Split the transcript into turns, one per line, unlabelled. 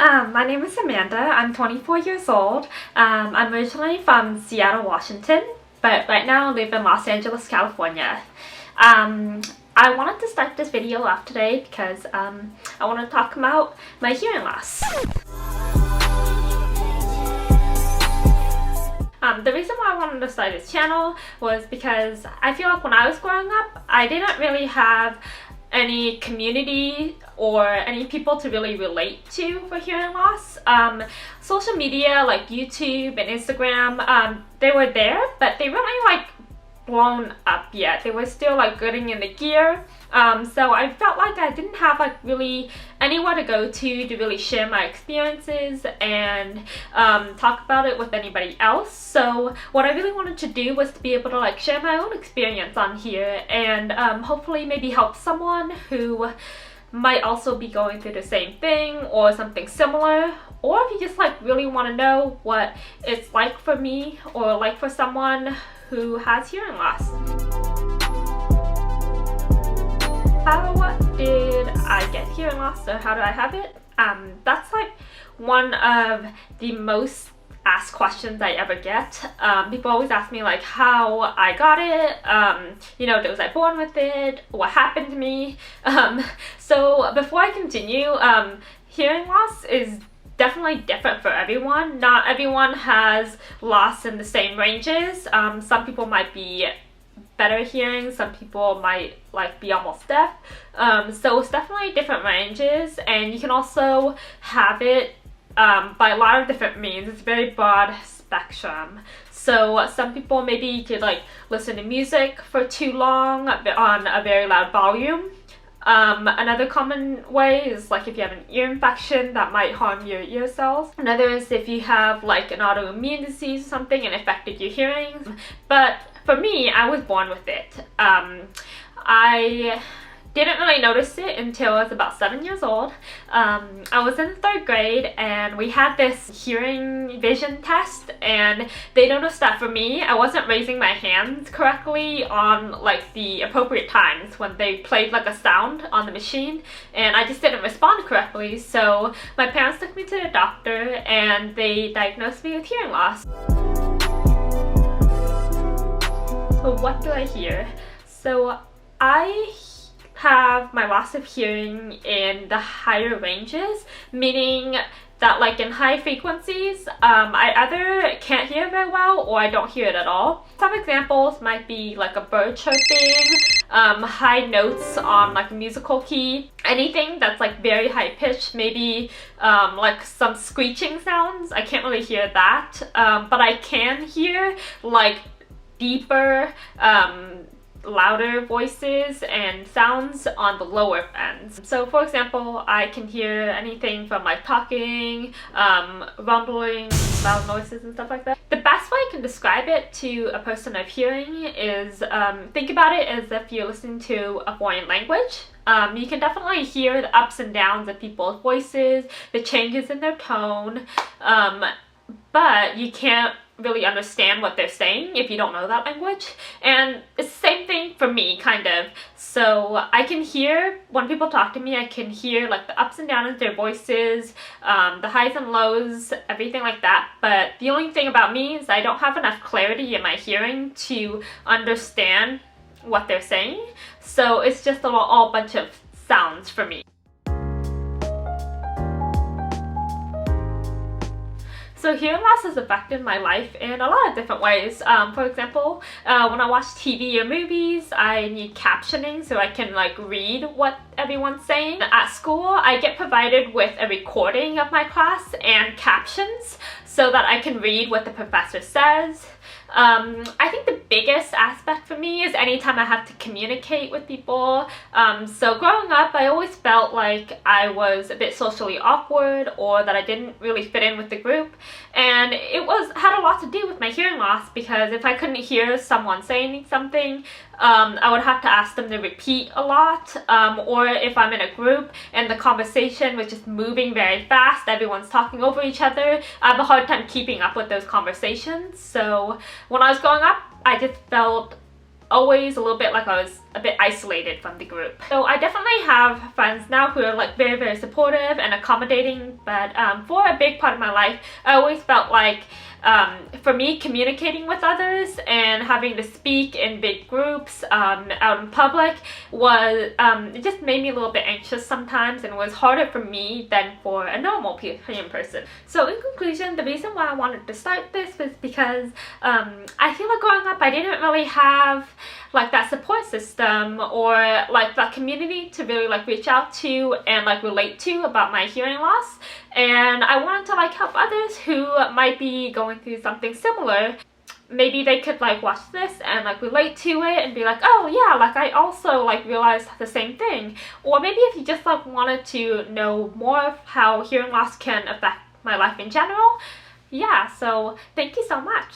My name is Amanda. I'm 24 years old. I'm originally from Seattle, Washington, but right now I live in Los Angeles, California. I wanted to start this video off today because I want to talk about my hearing loss. The reason why I wanted to start this channel was because I feel like when I was growing up, I didn't really have any community or any people to really relate to for hearing loss. Social media like YouTube and Instagram, they were there, but they weren't like blown up yet. They were still like getting in the gear. So I felt like I didn't have like really anywhere to go to really share my experiences and talk about it with anybody else. So what I really wanted to do was to be able to like share my own experience on here and hopefully maybe help someone who might also be going through the same thing or something similar, or if you just like really want to know what it's like for me or like for someone who has hearing loss. How did I get hearing loss, or how do I have it? That's like one of the most asked questions I ever get. People always ask me like how I got it, you know, was I born with it, what happened to me. So before I continue, hearing loss is definitely different for everyone. Not everyone has loss in the same ranges. Some people might be better hearing, some people might like be almost deaf. So it's definitely different ranges, and you can also have it by a lot of different means. It's a very broad spectrum. So some people maybe could like listen to music for too long on a very loud volume. Another common way is like if you have an ear infection that might harm your ear cells. Another is if you have like an autoimmune disease or something and affected your hearing. But for me, I was born with it. I didn't really notice it until I was about 7 years old. I was in 3rd grade and we had this hearing vision test, and they noticed that for me, I wasn't raising my hands correctly on like the appropriate times when they played like a sound on the machine, and I just didn't respond correctly. So my parents took me to the doctor and they diagnosed me with hearing loss. So what do I hear? So I have my loss of hearing in the higher ranges, meaning that like in high frequencies, I either can't hear very well or I don't hear it at all. Some examples might be like a bird chirping, high notes on like a musical key, anything that's like very high pitched, maybe like some screeching sounds. I can't really hear that, but I can hear like deeper, louder voices and sounds on the lower ends. So for example, I can hear anything from like talking, rumbling, loud noises and stuff like that. The best way I can describe it to a person of hearing is think about it as if you're listening to a foreign language. You can definitely hear the ups and downs of people's voices, the changes in their tone, but you can't really understand what they're saying if you don't know that language. And it's the same thing for me, kind of. So I can hear, when people talk to me, I can hear like the ups and downs of their voices, the highs and lows, everything like that. But the only thing about me is I don't have enough clarity in my hearing to understand what they're saying. So it's just all bunch of sounds for me. So hearing loss has affected my life in a lot of different ways. For example, when I watch TV or movies, I need captioning so I can like read what everyone's saying. At school, I get provided with a recording of my class and captions so that I can read what the professor says. I think the biggest aspect for me is anytime I have to communicate with people. So growing up, I always felt like I was a bit socially awkward or that I didn't really fit in with the group. And it had a lot to do with my hearing loss, because if I couldn't hear someone saying something, I would have to ask them to repeat a lot, or if I'm in a group and the conversation was just moving very fast, everyone's talking over each other, I have a hard time keeping up with those conversations. So when I was growing up, I just felt always a little bit like I was a bit isolated from the group. So I definitely have friends now who are like very, very supportive and accommodating, but for a big part of my life, I always felt like for me, communicating with others and having to speak in big groups out in public was, it just made me a little bit anxious sometimes, and it was harder for me than for a normal Korean person. So in conclusion, the reason why I wanted to start this was because I feel like growing up I didn't really have like that support system or like that community to really like reach out to and like relate to about my hearing loss, and I wanted to like help others who might be going through something similar. Maybe they could like watch this and like relate to it and be like, oh yeah, like I also like realized the same thing. Or maybe if you just like wanted to know more of how hearing loss can affect my life in general. Yeah, so thank you so much.